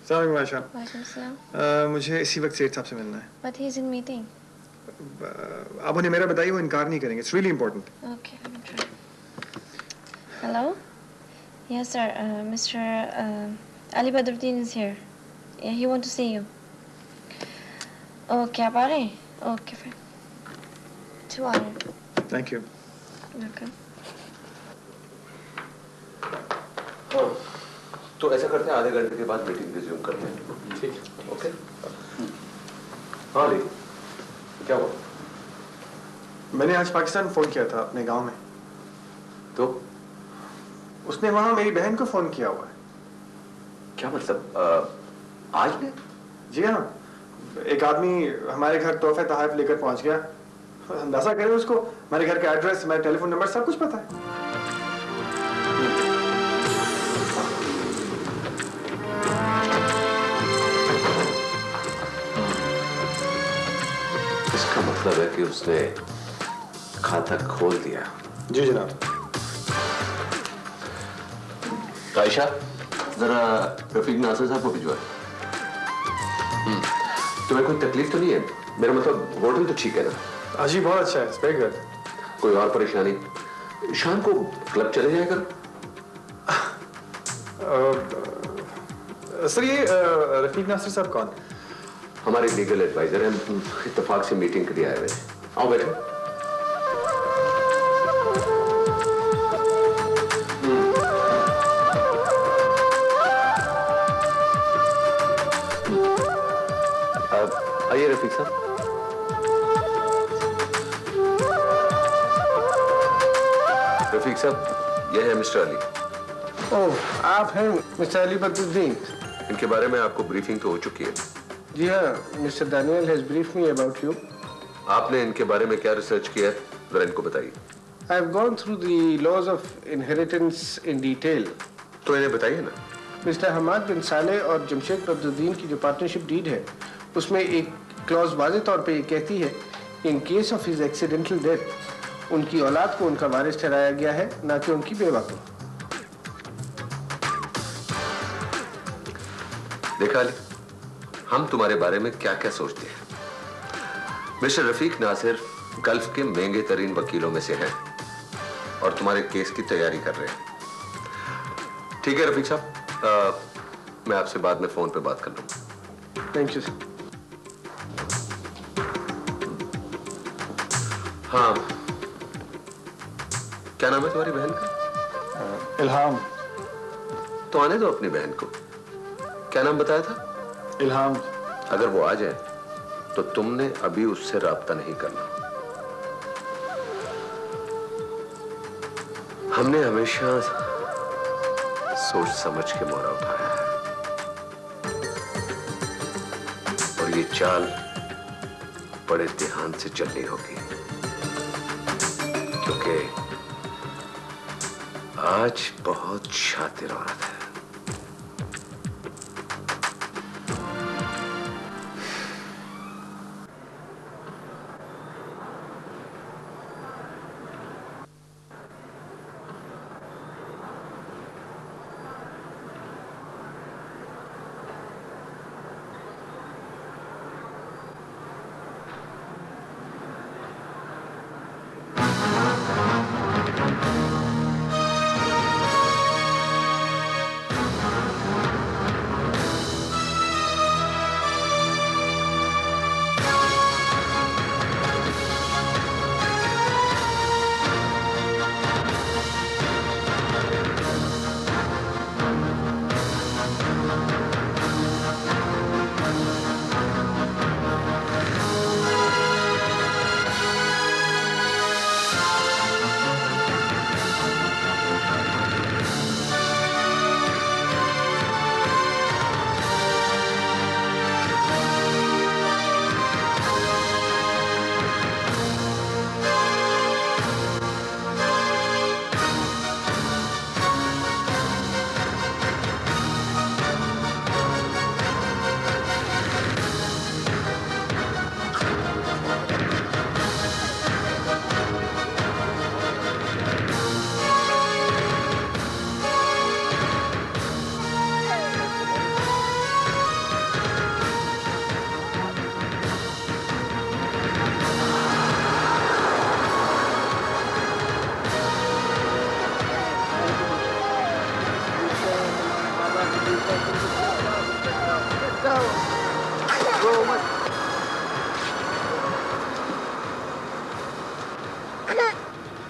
अस्सलाम वालेकुम। वालेकुम सलाम। मुझे इसी वक्त सेठ साहब से मिलना है। But he's in meeting. आप उन्हें मेरा बताइए, वो इनकार नहीं करेंगे। It's really important. Okay, let me try. Hello? Yes, sir. Mr. Ali Badruddin is here. Yeah, he want to see you. Okay, आप आ रहे हैं? Okay, fine. 2 hours. Thank you. Welcome. तो ऐसा करते हैं, आधे घंटे के बाद मीटिंग रिज्यूम करते हैं। ठीक, ओके। हाँ ली, क्या हुआ? मैंने आज पाकिस्तान फोन किया था अपने गांव में। तो उसने वहां मेरी बहन को फोन किया हुआ है। क्या मतलब? आज ने? जी हाँ, एक आदमी हमारे घर तोहफे तोहफ लेकर पहुंच गया। अंदाजा करें, उसको हमारे घर का एड्रेस, हमारे टेलीफोन नंबर सब कुछ पता है। इसका मतलब है कि उसने खाता खोल दिया। जी जनाब। आयशा, जरा रफीक नासिर साहब को भिजवा। तुम्हें कोई तकलीफ तो नहीं है? मेरा मतलब होटल तो ठीक है ना? जी बहुत अच्छा है, वेरी गुड। कोई और परेशानी? शाम को क्लब चले जाया करो। सर, ये रफीक नासिर साहब कौन? हमारे लीगल एडवाइजर हैं, इत्तेफाक से मीटिंग के लिए आए हुए हैं। आओ बैठो। आइए रफीक साहब। रफीक साहब, यह है मिस्टर अली। ओह, आप हैं मिस्टर अली बदरुद्दीन। इनके बारे में आपको ब्रीफिंग तो हो चुकी है। जी हाँ, mister Daniel has brief me about you. आपने इनके बारे में क्या रिसर्च किया है, जरा इनको बताइए। I have gone through the laws of inheritance in detail. तो इन्हें बताइए ना। मिस्टर हमाद बिन साले और जमशेद बदरुद्दीन की जो पार्टनरशिप डीड है, उसमें एक क्लॉज वाज़े तौर पे ये कहती है, in case of his accidental death उनकी औलाद को उनका वारिस ठहराया गया है, ना कि उनकी बेवा को। देखा अली, हम तुम्हारे बारे में क्या क्या सोचते हैं। मिस्टर रफीक नासिर गल्फ के महंगे तरीन वकीलों में से हैं और तुम्हारे केस की तैयारी कर रहे हैं। ठीक है रफीक साहब, मैं आपसे बाद में फोन पे बात कर लूंगा। Thank you sir. हाँ, क्या नाम है तुम्हारी बहन का? इल्हाम। तो आने दो अपनी बहन को। क्या नाम बताया था? इल्हाम। अगर वो आ जाए तो तुमने अभी उससे राब्ता नहीं करना। हमने हमेशा सोच समझ के मोहरा उठाया है और ये चाल बड़े ध्यान से चलनी होगी, क्योंकि आज बहुत शातिर औरत है।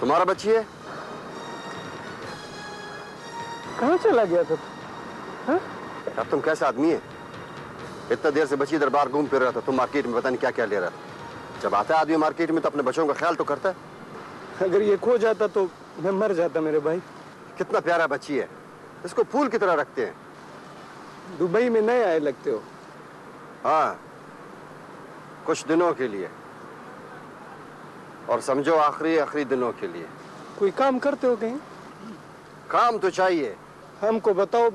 तुम्हारा बच्ची है? कहाँ चला गया था? हाँ? अब तुम कैसा आदमी है? इतना देर से बच्ची दरबार घूम फिर रहा था, तुम मार्केट में पता नहीं क्या क्या ले रहा था। जब आता है आदमी मार्केट में तो अपने बच्चों का ख्याल तो करता है। अगर ये खो जाता तो मैं मर जाता मेरे भाई। कितना प्यारा बच्ची है, इसको फूल की तरह रखते हैं। दुबई में नए आए लगते हो। हाँ, कुछ दिनों के लिए, और समझो आखिरी दिनों के लिए। कोई काम करते हो कहीं? काम तो चाहिए। हमको बताओ,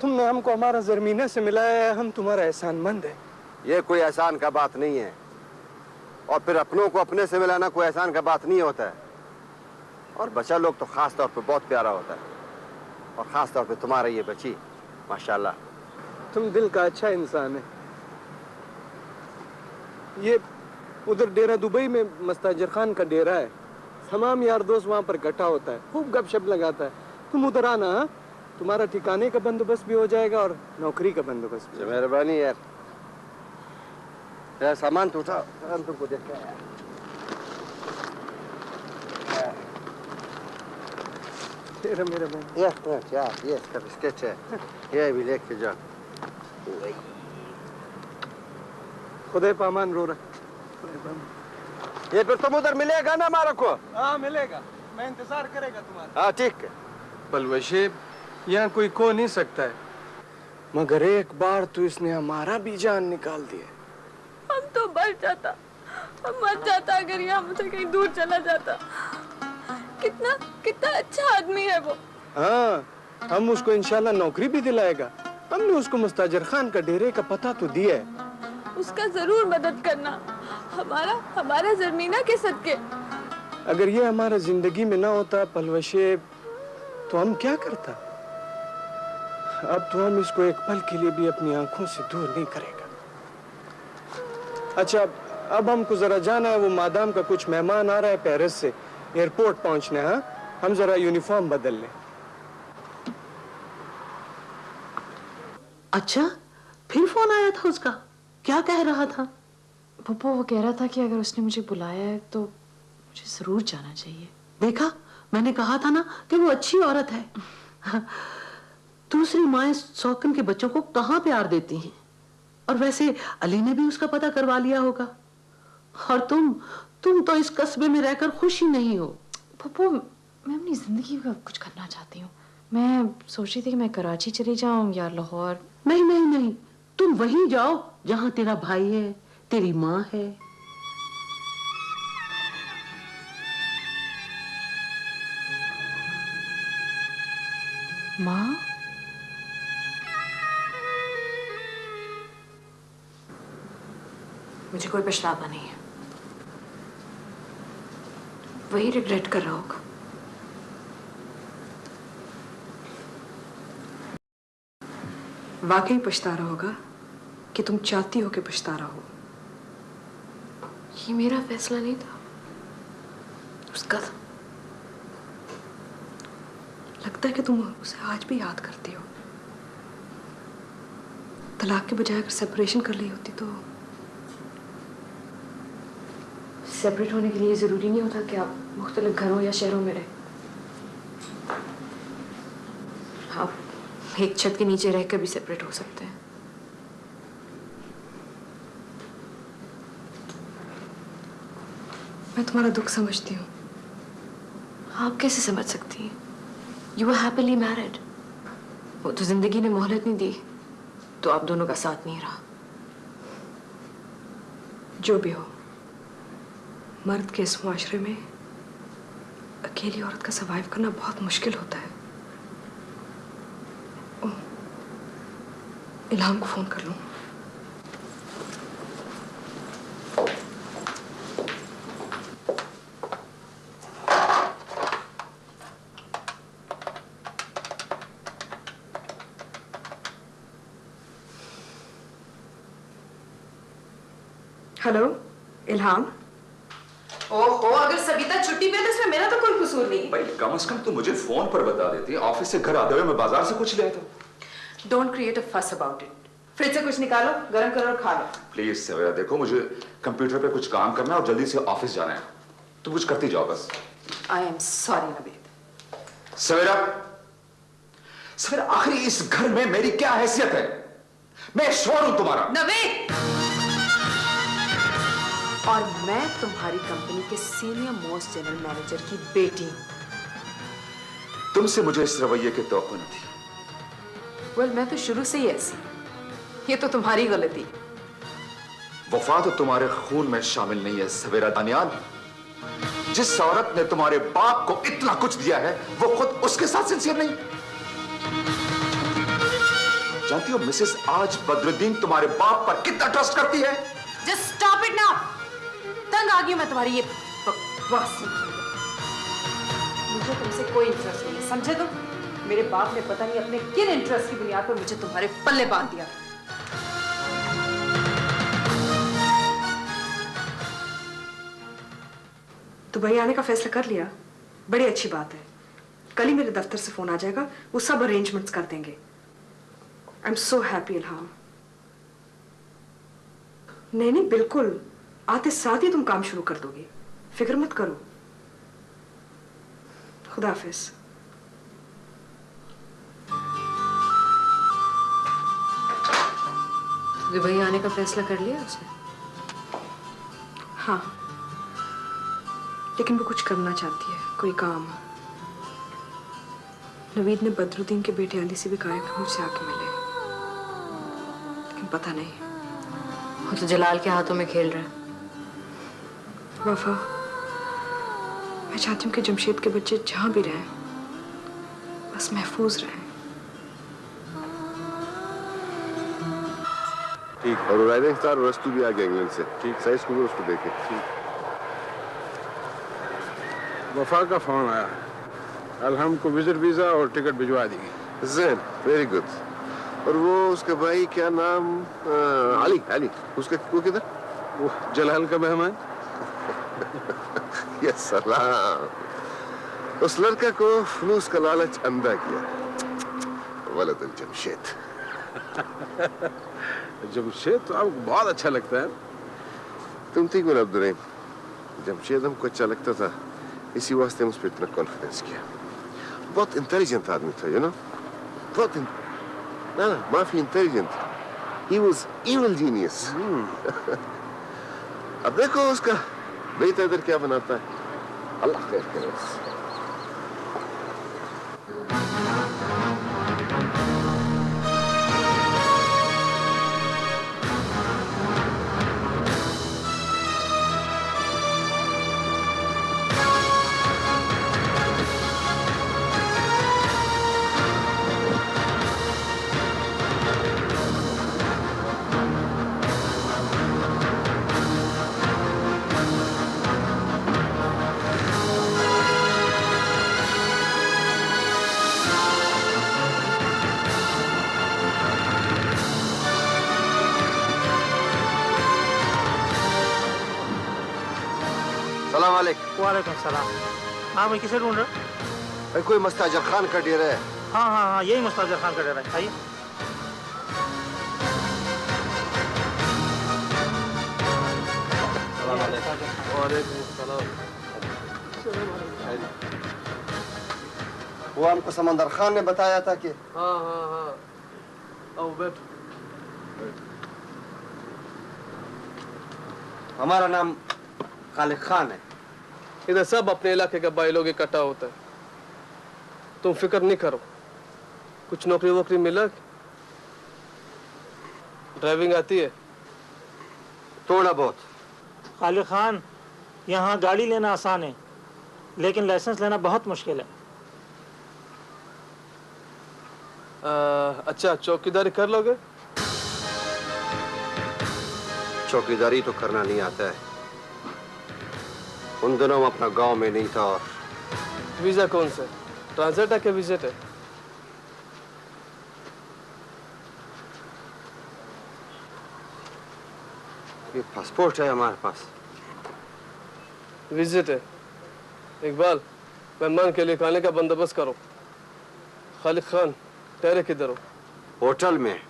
तुमने हमको हमारा ज़मीना से मिलाया है, हम तुम्हारा एहसानमंद है। ये कोई एहसान का बात नहीं है, और फिर अपनों को अपने से मिलाना कोई एहसान का बात नहीं होता है। और बच्चा लोग तो खास तौर पे बहुत प्यारा होता है, और खास तौर पे तुम्हारा ये बच्ची, माशाल्लाह। तुम दिल का अच्छा इंसान है। ये उधर डेरा दुबई में मस्ताजर खान का डेरा है, तमाम यार दोस्त वहाँ पर इकट्ठा होता है, खूब गपशप लगाता है। तुम उधर आना, हाँ? तुम्हारा ठिकाने का बंदोबस्त भी हो जाएगा और नौकरी का बंदोबस्त भी। मेहरबानी यार। सामान तो उठा, हम तुमको देख के आया। मेरे भाई, ये इसका बिस्किट है, ये भी लेके जाओ। खुदे पामान रो रहा। ये फिर तुम उधर मिलेगा ना हमारा को? हाँ मिलेगा, मैं इंतजार करेगा तुम्हारा। हाँ ठीक है। बलवशे, यहाँ कोई खो नहीं सकता है, मगर एक बार तो इसने हमारा भी जान निकाल दिया। हम तो मर जाता, हम मर जाता अगर ये हमसे कहीं दूर चला जाता। कितना कितना अच्छा आदमी है वो। हाँ, हम उसको इंशाल्लाह नौकरी भी दिलाएगा। हमने उसको मुस्ताजर खान का डेरे का पता तो दिया है। उसका जरूर मदद करना, हमारा ज़मीना के सदके। अगर ये हमारा जिंदगी में ना होता पलवशे, तो हम क्या करता? अब तो हम इसको एक पल के लिए भी अपनी आंखों से दूर नहीं करेगा। अच्छा, अब हमको जरा जाना है, वो मादाम का कुछ मेहमान आ रहा है पेरिस से, एयरपोर्ट पहुंचना है। हाँ, हम जरा यूनिफॉर्म बदल लें। अच्छा, फिर फोन आया था उसका? क्या कह रहा था? पप्पा वो कह रहा था कि अगर उसने मुझे बुलाया है तो मुझे जरूर जाना चाहिए। देखा, मैंने कहा था ना कि वो अच्छी औरत है। दूसरी माएं शौकन के बच्चों को कहाँ प्यार देती हैं। और वैसे अली ने भी उसका पता करवा लिया होगा। और तुम तो इस कस्बे में रहकर खुश ही नहीं हो। पप्पा, मैं अपनी जिंदगी का कुछ करना चाहती हूँ। मैं सोच रही थी कि मैं कराची चली जाऊं या लाहौर। नहीं नहीं नहीं, तुम वहीं जाओ जहां तेरा भाई है, तेरी माँ है। माँ? मुझे कोई पछतावा नहीं है। वही रिग्रेट कर रहा होगा। वाकई पछता रहा होगा कि तुम चाहती हो कि पछता रहा हो। ये मेरा फैसला नहीं था, उसका था। लगता है कि तुम उसे आज भी याद करती हो। तलाक के बजाय अगर सेपरेशन कर ली होती तो। सेपरेट होने के लिए जरूरी नहीं होता कि आप मुख्तलिफ घरों या शहरों में रहे। आप एक छत के नीचे रहकर भी सेपरेट हो सकते हैं। मैं तुम्हारा दुख समझती हूँ। आप कैसे समझ सकती हैं? You were happily married. वो तो जिंदगी ने मोहलत नहीं दी, तो आप दोनों का साथ नहीं रहा। जो भी हो, मर्द के इस मुआशरे में अकेली औरत का सर्वाइव करना बहुत मुश्किल होता है। इल्हाम को फोन कर लूं। हेलो इल्हाम। ओहो, अगर सविता छुट्टी पे है तो इसमें मेरा तो कोई कसूर नहीं। भाई कम से कम तो मुझे फोन पर बता देती। ऑफिस से घर आते हुए मैं बाजार से कुछ ले आया था। डोंट क्रिएट अ फस अबाउट इट। फ्रिज से कुछ निकालो, गरम करो और खा लो। प्लीज सवेरा, देखो मुझे कंप्यूटर पे कुछ काम करना है और जल्दी से ऑफिस जाना है। तुम कुछ करती जाओ बस। I am sorry Naved. Savera, Savera आखिर इस घर में मेरी क्या हैसियत है? मैं शोर हूं तुम्हारा। नवेद, और मैं तुम्हारी कंपनी के सीनियर मोस्ट जनरल मैनेजर की बेटी हूं। तुमसे मुझे इस रवैये की तौक़्क़ो न थी। वेल, मैं तो शुरू से ही ऐसी। ये तो तुम्हारी गलती। वफा तो तुम्हारे खून में शामिल नहीं है सवेरा दानियाल। जिस औरत ने तुम्हारे बाप को इतना कुछ दिया है वो खुद उसके साथ सिंसियर नहीं। जानती हो मिसेस आज बदरुद्दीन तुम्हारे बाप पर कितना ट्रस्ट करती है? Just stop it now. तंग आ गई मैं तुम्हारी ये बकवास। मुझे तुमसे कोई इंटरेस्ट नहीं है, समझे तुम? मेरे बाप ने पता नहीं अपने किन इंटरेस्ट की बुनियाद पर मुझे तुम्हारे पल्ले बांध दिया। दुबई आने का फैसला कर लिया? बड़ी अच्छी बात है। कल ही मेरे दफ्तर से फोन आ जाएगा, वो सब अरेंजमेंट्स कर देंगे। I am so happy Ilham. नहीं नहीं, बिल्कुल आते साथ ही तुम काम शुरू कर दोगे, फिक्र मत करो। खुदा हाफिज। दुबई आने का फैसला कर लिया उसने? हाँ, लेकिन वो कुछ करना चाहती है, कोई काम। नवीद ने बदरुद्दीन के बेटे अली से भी कहा कि मुझसे आके मिले, लेकिन पता नहीं। वो तो जलाल के हाथों में खेल रहा है। वफा, मैं चाहती हूँ कि जमशेद के बच्चे जहाँ भी रहें बस महफूज रहें। ठीक, और राइडिंग स्टार रस्तू भी आ गया इंग्लैंड से। ठीक, साइज को उसको देखे। ठीक। वफा का फोन आया, अलहम को विजिट वीजा और टिकट भिजवा दी गई। ज़ेन, वेरी गुड। और वो उसका भाई क्या नाम? अली। अली उसका वो किधर? वो जलाल का मेहमान। या सलाम। उस लड़का को फ्लूस का लालच अंधा किया। वलद जमशेद। जमशेद तो आपको बहुत अच्छा लगता है। तुम ठीक हो अब्दुल। जमशेद हमको अच्छा लगता था, इसी वास्ते मुझ पर इतना कॉन्फिडेंस किया। बहुत इंटेलिजेंट आदमी था, यू नो। बहुत ना माफी intelligent. He was evil genius. अब देखो उसका बेटा इधर क्या बनाता है। अल्लाह खैर करे। वालेकुम सलाम। हाँ भाई, किसे ढूंढ रहे हो? भाई कोई मुस्ताजर खान का डेरा है। हाँ हाँ हाँ, यही मुस्ताजर खान का डेरा है। आइए। वो हमको समंदर खान ने बताया था कि हाँ हाँ हाँ, आओ बैठो। हमारा नाम खालिद खान है। इधर सब अपने इलाके का भाई लोग इकट्ठा होता है। तुम फिक्र नहीं करो। कुछ नौकरी वोकरी मिला? ड्राइविंग आती है? थोड़ा बहुत। खालिद खान, यहाँ गाड़ी लेना आसान है, लेकिन लाइसेंस लेना बहुत मुश्किल है। अच्छा, चौकीदारी कर लोगे? चौकीदारी तो करना नहीं आता है। उन दिनों अपना गांव में नहीं था। और वीजा कौन सा? ट्रांजिट है कि विजिट है? ये पासपोर्ट है हमारे पास। विजिट है। इकबाल, मेहमान के लिए खाने का बंदोबस्त करो। खालिद खान, ठहरे किधर हो? होटल में।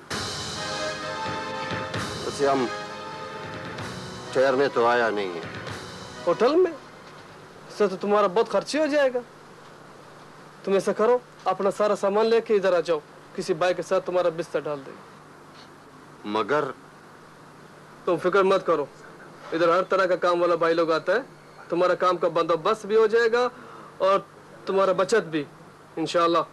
वैसे हम ठहरने तो आया नहीं है। होटल में? उससे तो तुम्हारा बहुत खर्ची हो जाएगा। तुम ऐसा करो, अपना सारा सामान लेके इधर आ जाओ, किसी बाइक के साथ तुम्हारा बिस्तर डाल देंगे। मगर तुम फिक्र मत करो, इधर हर तरह का काम वाला भाई लोग आता है। तुम्हारा काम का बंदोबस्त भी हो जाएगा और तुम्हारा बचत भी, इंशाल्लाह।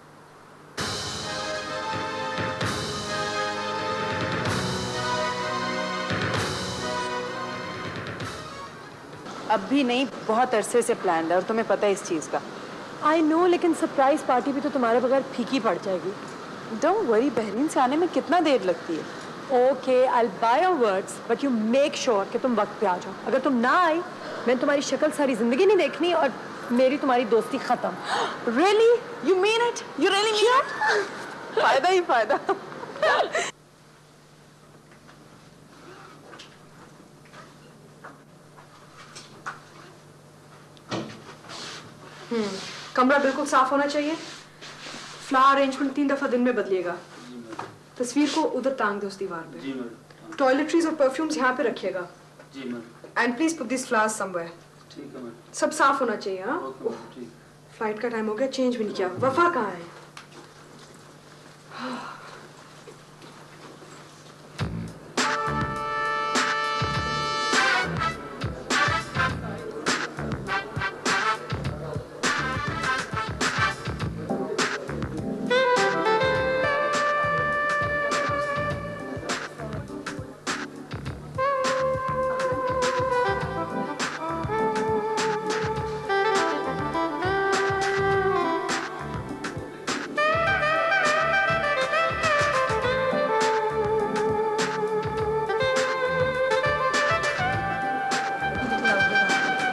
अब भी नहीं, बहुत अरसे से प्लान है और तुम्हें पता है इस चीज़ का। आई नो, लेकिन सरप्राइज पार्टी भी तो तुम्हारे बगैर फीकी पड़ जाएगी। डोंट वरी, बहरीन से आने में कितना देर लगती है। Okay, I will by your words, but you make sure कि तुम वक्त पे आ जाओ। अगर तुम ना आई, मैंने तुम्हारी शक्ल सारी जिंदगी नहीं देखनी और मेरी तुम्हारी दोस्ती खत्म। Really? You mean it? You really mean it? फायदा ही फायदा। कमरा बिल्कुल साफ होना चाहिए। फ्लावर अरेंजमेंट 3 दफा दिन में बदलिएगा। तस्वीर को उधर टांग दो उस दीवार पे। जी मैडम। टॉयलेटरीज और परफ्यूम्स यहाँ पे रखिएगा। जी madam. And please put this flowers somewhere. ठीक है मैडम। सब साफ होना चाहिए। हाँ, फ्लाइट का टाइम हो गया, चेंज भी नहीं किया। वफा कहाँ है?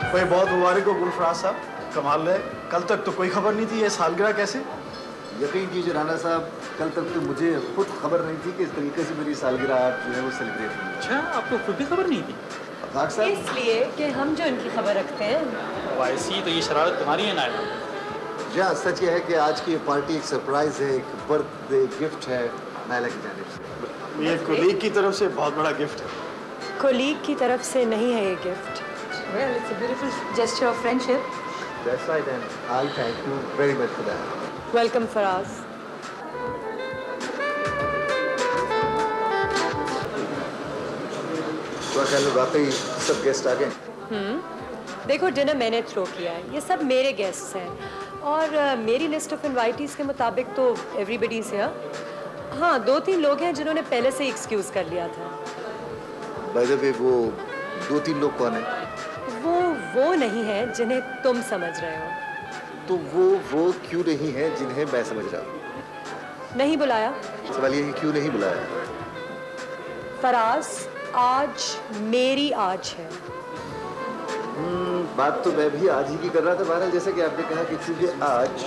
भाई बहुत मुबारक हो गुलफराज साहब, कमाल है। कल तक तो कोई खबर नहीं थी, ये सालगिरह कैसे? यकीन कीजिए राना साहब, कल तक तो मुझे खुद खबर नहीं थी कि इस तरीके से मेरी सालगिरह आज जो है वो सेलिब्रेट हुई। अच्छा, आपको खुद भी खबर नहीं थी? इसलिए कि हम जो इनकी खबर रखते हैं। वैसी तो ये शरारत तुम्हारी है नायला। जी हाँ, सच ये है कि आज की ये पार्टी एक सरप्राइज है, एक बर्थडे गिफ्ट है नायला की जानिब से। ये कोलीग की तरफ से बहुत बड़ा गिफ्ट है। कोलीग की तरफ से नहीं है ये gift. Well, it's a beautiful gesture of friendship. That's right, and I thank you very much for that. Welcome, Faraz. तो ख्याल वाकई सब गेस्ट आ गए। देखो, डिनर मैंने थ्रो किया है, ये सब मेरे गेस्ट्स हैं और मेरी लिस्ट ऑफ इनवाइटीज के मुताबिक तो एवरीबडी इज हियर। हाँ, 2-3 लोग हैं जिन्होंने पहले से एक्सक्यूज कर लिया था। बाय द वे, वो 2-3 लोग कौन है? वो नहीं है जिन्हें तुम समझ रहे हो। तो वो क्यों नहीं है जिन्हें मैं समझ रहा हूँ? नहीं बुलाया? सवाल ये है क्यों नहीं बुलाया? फराज, आज मेरी आज है। बात तो मैं भी आज ही की कर रहा था बहरहाल, जैसे कि आपने कहा कि चूंकि आज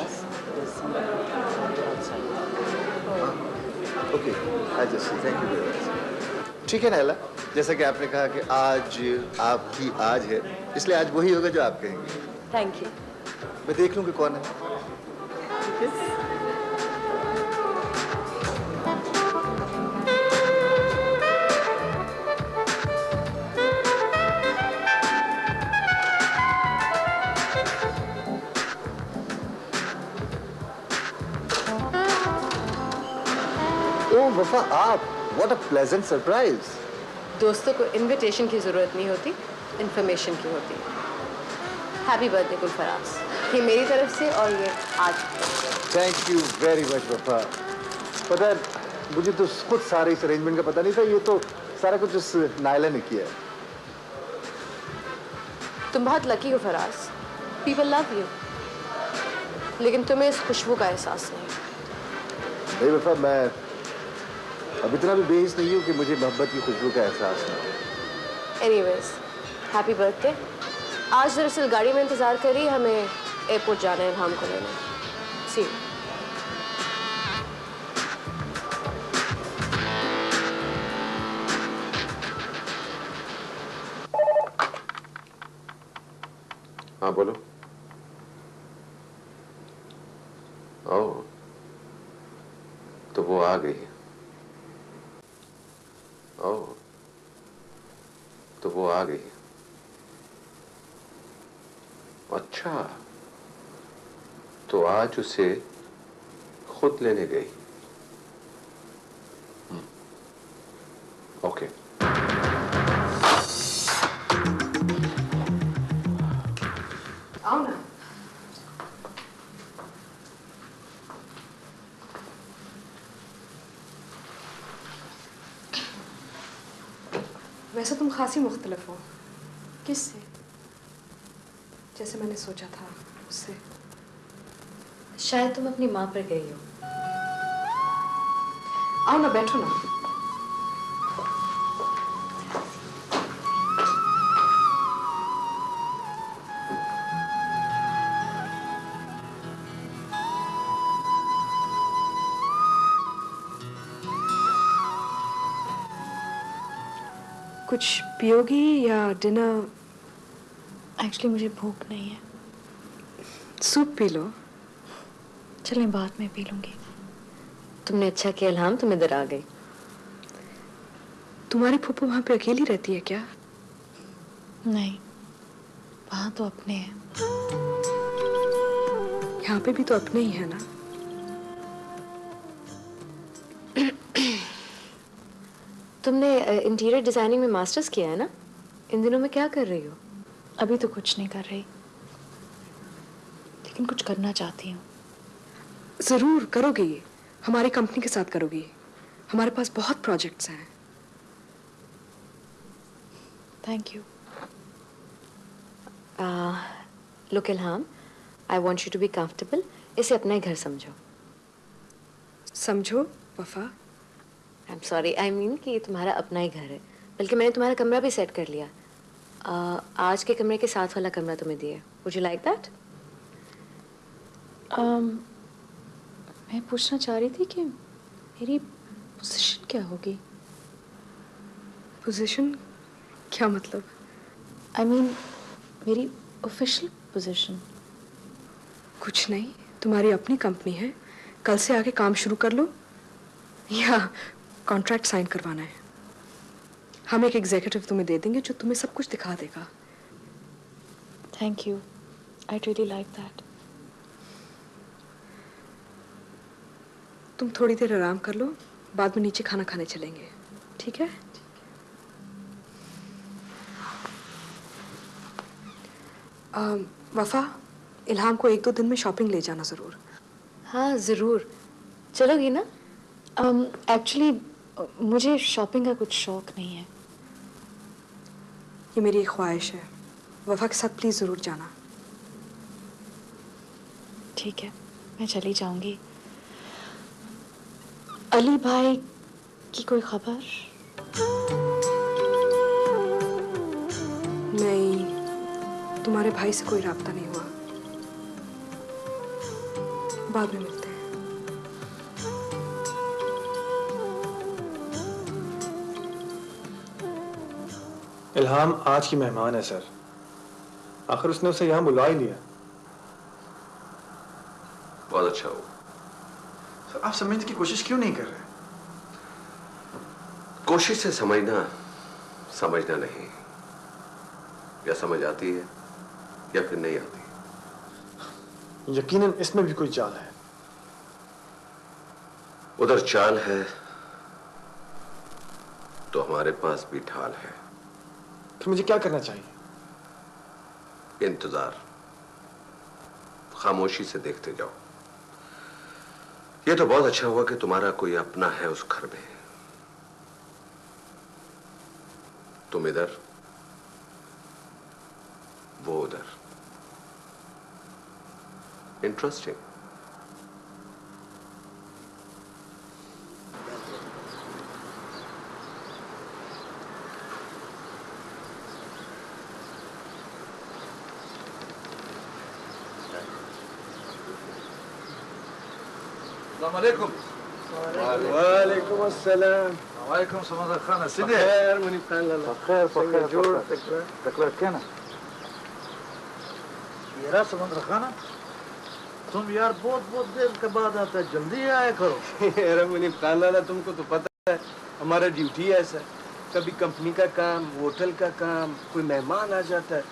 okay, thank you very much. ठीक है नायला, जैसा कि आपने कहा कि आज आपकी आज है, इसलिए आज वही होगा जो आप कहेंगे। Thank you. मैं देख लूं कि कौन है। ओह वफा, आप, व्हाट अ प्लेजेंट सरप्राइज। दोस्तों को इनविटेशन की जरूरत नहीं होती, इन्फॉर्मेशन की होती है। हैप्पी बर्थडे गुलफराज, ये मेरी तरफ से और ये आज। थैंक यू वेरी मच वफा। पता है, मुझे तो खुद सारे इस अरेंजमेंट का पता नहीं था, ये तो सारा कुछ उस नायला ने किया है। तुम बहुत लकी हो फराज, पीपल लव यू, लेकिन तुम्हें इस खुशबू का एहसास नहीं। वफा, मैं अब इतना भी बेहिस नहीं हूँ कि मुझे मोहब्बत की खुशबू का एहसास ना हो। Anyways, happy birthday. आज दरअसल गाड़ी में इंतजार करी, हमें एयरपोर्ट जाना है इल्हाम को लेने। सी यू। हाँ बोलो। ओह, तो वो आ गई। ओह, तो वो आ गई। अच्छा, तो आज उसे खुद लेने गई। ओके। आओ ना। वैसे तुम खासी मुख्तलिफ हो। किससे? जैसे मैंने सोचा था उससे। शायद तुम अपनी माँ पर गई हो। आओ ना, बैठो ना। कुछ पियोगी या डिनर? एक्चुअली मुझे भूख नहीं है। Soup P low. चलें, बाद में पी लूंगी। तुमने अच्छा किया इल्हाम, तुम इधर आ गई। तुम्हारी फूफू वहां पे अकेली रहती है क्या? नहीं, वहां तो अपने हैं। यहाँ पे भी तो अपने ही है ना। तुमने इंटीरियर डिजाइनिंग में मास्टर्स किया है ना? इन दिनों में क्या कर रही हो? अभी तो कुछ नहीं कर रही, लेकिन कुछ करना चाहती हूँ। जरूर करोगी, हमारी कंपनी के साथ करोगी। हमारे पास बहुत प्रोजेक्ट्स हैं। Thank you. Look Ilham, I want you to be comfortable. इसे अपना ही घर समझो। समझो Wafa? I am sorry, I mean कि ये तुम्हारा अपना ही घर है। बल्कि मैंने तुम्हारा कमरा भी सेट कर लिया। आज के कमरे के साथ वाला कमरा तुम्हें दिया। Would you like that? मैं पूछना चाह रही थी कि मेरी पोजीशन क्या होगी? पोजीशन? क्या मतलब? आई मीन मेरी ऑफिशियल पोजीशन। कुछ नहीं, तुम्हारी अपनी कंपनी है। कल से आके काम शुरू कर लो या कॉन्ट्रैक्ट साइन करवाना है। हम एक एग्जीक्यूटिव तुम्हें दे देंगे जो तुम्हें सब कुछ दिखा देगा। Thank you, I really like that. तुम थोड़ी देर आराम कर लो, बाद में नीचे खाना खाने चलेंगे, ठीक है? वफा, इल्हाम को 1-2 दिन में शॉपिंग ले जाना जरूर। हाँ ज़रूर। चलोगी ना? एक्चुअली मुझे शॉपिंग का कुछ शौक नहीं है। ये मेरी एक ख्वाहिश है। वफा के साथ प्लीज जरूर जाना। ठीक है, मैं चली जाऊंगी। अली भाई की कोई खबर? नहीं, तुम्हारे भाई से कोई राब्ता नहीं हुआ। बाद में मिलते हैं। इल्हाम आज की मेहमान है सर। आखिर उसने उसे यहाँ बुला ही लिया। बहुत अच्छा हुआ। सर आप समझने की कोशिश क्यों नहीं कर रहे? कोशिश से समझना समझना नहीं, या समझ आती है या फिर नहीं आती। यकीनन इसमें भी कोई चाल है। उधर चाल है तो हमारे पास भी ढाल है। फिर मुझे क्या करना चाहिए? इंतजार, खामोशी से देखते जाओ। ये तो बहुत अच्छा हुआ कि तुम्हारा कोई अपना है उस घर में। तुम इधर, वो उधर। Interesting. Assalamualaikum. Waalaikumsalam. Waalaikum salam khana. Sidi. Khair Munib Khan lala. Khair. जोड़ तकला क्या ना? यार समंदर खाना, तुम यार बहुत देर के बाद आता है, जल्दी आया करो। अरे मुनीब खान लाला, तुमको तो पता है हमारा ड्यूटी ऐसा है। कभी कंपनी का काम, होटल का काम, कोई मेहमान आ जाता है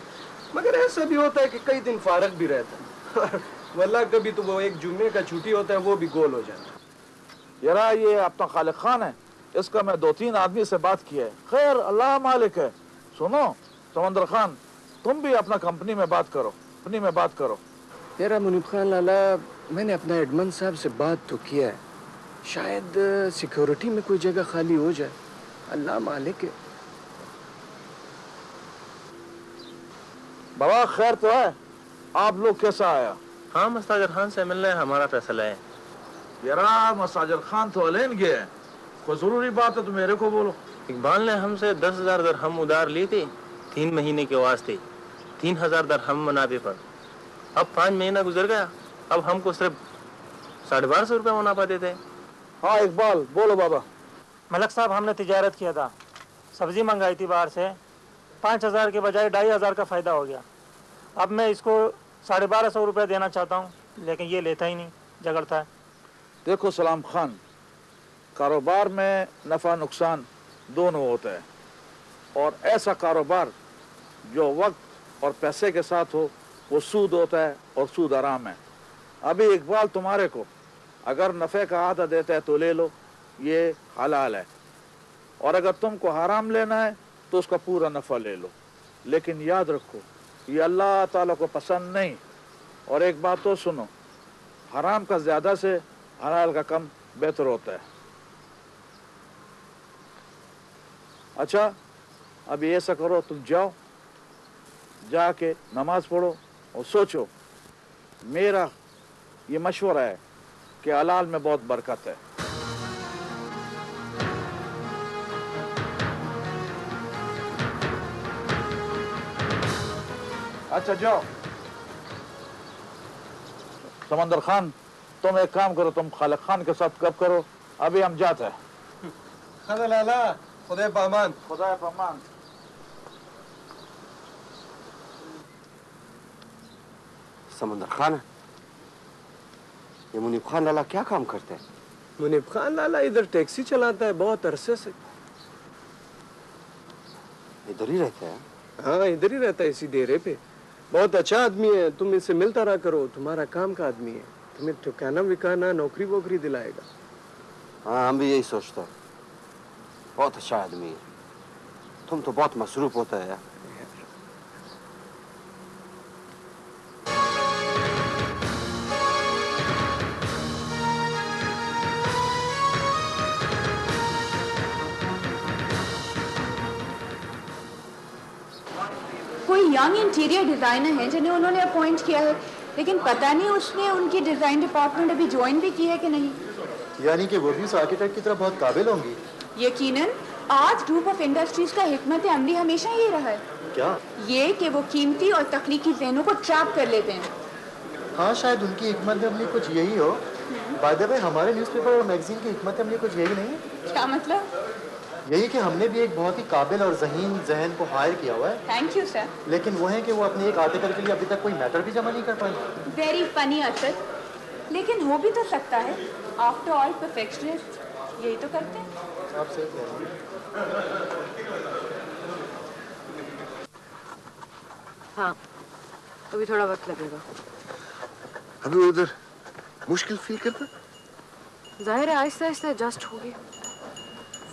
मगर ऐसा भी होता है कि कई दिन फारग भी रहता है वल्लाह कभी तो वो एक जुम्मे का छुट्टी होता है वो भी गोल हो जाता है। यारा ये अपना खालिक खान है, इसका मैं 2-3 आदमी से बात की है। खैर अल्लाह मालिक है। सुनो समंदर खान, तुम भी अपना कंपनी में बात करो, कंपनी में बात करो। यारा मुनीब खान लाला, मैंने अपना एडमन साहब से बात तो किया है, शायद सिक्योरिटी में कोई जगह खाली हो जाए, अल्लाह मालिक है। बाबा खैर तो है, आप लोग कैसा आया? हाँ मस्ताजर खान से मिलने हमारा फैसला है। यारा मस्ताजर खान तो अलेन गए हैं, कोई जरूरी बात है तो मेरे को बोलो। इकबाल ने हमसे 10,000 दरहम उधार ली थी 3 महीने के वास्ते, 3,000 दरहम मुनाफे पर। अब 5 महीना गुजर गया, अब हमको सिर्फ 1250 रुपये मुनाफा देते हैं। हाँ इकबाल बोलो बाबा। मलक साहब, हमने तिजारत किया था, सब्जी मंगाई थी बाहर से, 5,000 के बजाय 2,500 का फ़ायदा हो गया। अब मैं इसको 1,250 रुपये देना चाहता हूँ, लेकिन ये लेता ही नहीं, झगड़ता है। देखो सलाम खान, कारोबार में नफ़ा नुकसान दोनों होता है, और ऐसा कारोबार जो वक्त और पैसे के साथ हो वो सूद होता है, और सूद आराम है। अभी इकबाल तुम्हारे को अगर नफ़े का आधा देता है तो ले लो, ये हलाल है, और अगर तुमको हराम लेना है तो उसका पूरा नफ़ा ले लो। लेकिन याद रखो ये अल्लाह ताला को पसंद नहीं। और एक बात तो सुनो, हराम का ज़्यादा से हलाल का कम बेहतर होता है। अच्छा अभी ऐसा करो, तुम जाओ, जाके नमाज पढ़ो और सोचो। मेरा ये मशवरा है कि हलाल में बहुत बरकत है। अच्छा जाओ। समंदर खान, तुम एक काम करो, तुम खालिक खान के साथ गप करो, अभी हम जाते हैं। खाना लाला, खुदा पामान। खुदा पामान। समंदर खान, ये मुनीब खान लाला क्या काम करते हैं? मुनीब खान लाला इधर टैक्सी चलाता है बहुत अरसे से। इधर ही रहते हैं? हाँ इधर ही रहता है, इसी डेरे पे। बहुत अच्छा आदमी है, तुम इससे मिलता रहा करो, तुम्हारा काम का आदमी है, तुम्हें ठिकाना विकाना नौकरी वोकरी दिलाएगा। हाँ हम भी यही सोचते हैं, बहुत अच्छा आदमी है। तुम तो बहुत मसरूफ होता है यार। कोई यंग इंटीरियर डिज़ाइनर है जिन्हें उन्होंने अपॉइंट किया है, लेकिन पता नहीं उसने उनकी डिज़ाइन डिपार्टमेंट अभी ज्वाइन भी की है कि नहीं। यानी कि वो भी उस आर्किटेक्ट की तरह बहुत काबिल होंगी। यकीनन आज ग्रुप ऑफ इंडस्ट्रीज का हिकमत अमली हमेशा ये रहा है। क्या? ये कि वो कीमती और तकनीकी ज़हनों को ट्रैप कर लेते हैं। हाँ शायद उनकी हिकमत अमली कुछ यही हो। बाय द वे हमारे न्यूज़पेपर और मैगजीन की हिकमत अमली कुछ यही नहीं है? क्या मतलब? यही कि हमने भी एक बहुत ही काबिल और ज़हीन जहन को हायर किया हुआ है। Thank you sir. लेकिन वो है कि वो अपने एक आर्टिकल के लिए अभी तक कोई मैटर भी जमा नहीं कर पाए। वेरी फनी असद, लेकिन हो भी तो सकता है। आफ्टर ऑल परफेक्शनिस्ट यही तो करते हैं। आप सही कह रहे हैं। हाँ अभी थोड़ा वक्त लगेगा। अभी उधर मुश्किल फील करना? जाहिर है आहिस्ता आहिस्ता एडजस्ट होगी,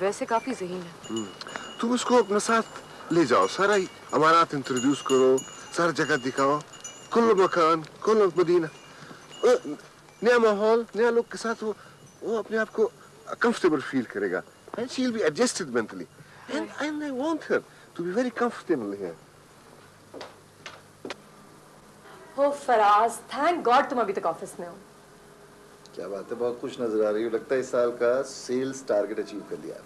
वैसे काफी ज़हीन है। तुम उसको अपने साथ ले जाओ, सारा अमारात इंट्रोड्यूस करो, सारा जगह दिखाओ, कुल्लू मकान, कुल्लू मदीना, नया माहौल, नया लोग के साथ वो अपने आप को कंफर्टेबल फील करेगा, and she'll be adjusted mentally, and I want her to be very comfortable here. हो फराज, थैंक गॉड तुम अभी तक ऑफिस में हो। क्या बात है, बहुत खुश नजर आ रही हो। लगता है इस साल का सेल्स टारगेट अचीव कर लिया।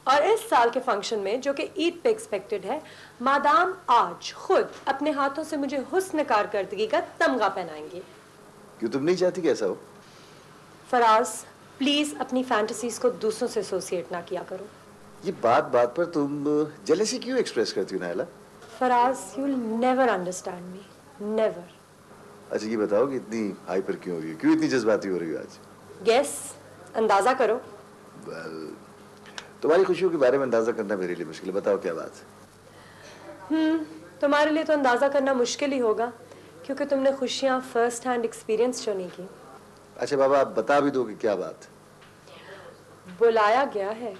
और इस साल के फंक्शन में जो कि ईद पे एक्सपेक्टेड है, मादाम आज खुद अपने हाथों से मुझे हुस्न कारकर्दगी का तमगा पहनाएंगी। क्यों तुम नहीं चाहती कि ऐसा हो? फराज प्लीज अपनी फैंटेसीज को दूसरों से एसोसिएट ना किया करो। ये बात बात पर तुम जेलसी क्यों एक्सप्रेस करती हो Naila? Faraz you will never understand me, never. अच्छा ये बताओ कि इतनी हाइपर क्यों हो रही हो, क्यों इतनी जज्बाती हो रही हो आज? गेस, अंदाजा करो। तुम्हारी खुशियों के बारे में अंदाजा करना मेरे लिए मुश्किल है। बताओ क्या बात है? तुम्हारे लिए तो अंदाजा करना मुश्किल ही होगा, क्योंकि तुमने खुशियां फर्स्ट हैंड एक्सपीरियंस जो नहीं की। अच्छा बाबा, आप बता भी दो कि क्या बात? बुलाया गया है